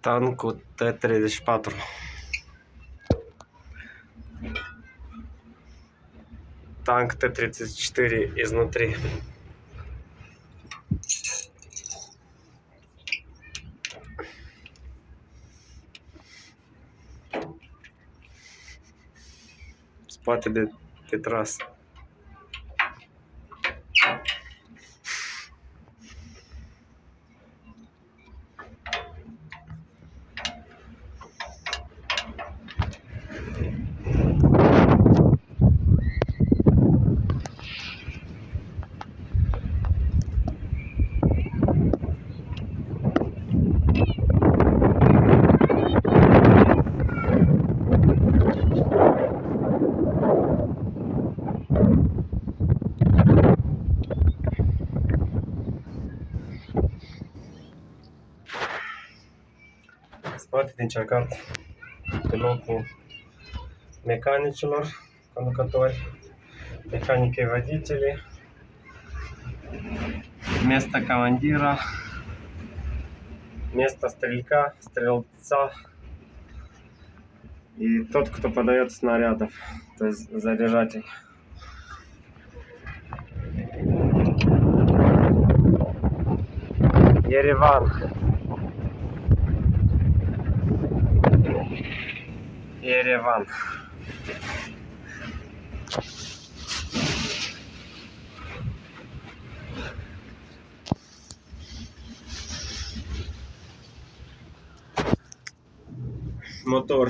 танку Т-34. Танк Т-34 изнутри. Спати Петрас. Spate din încercat pe locul mecanicilor, conducători, mecanică и водители, место командира, место стрелька, стрелца и тот, кто подает снарядов, то есть заряжатель. Ереван. Ереван. Мотор.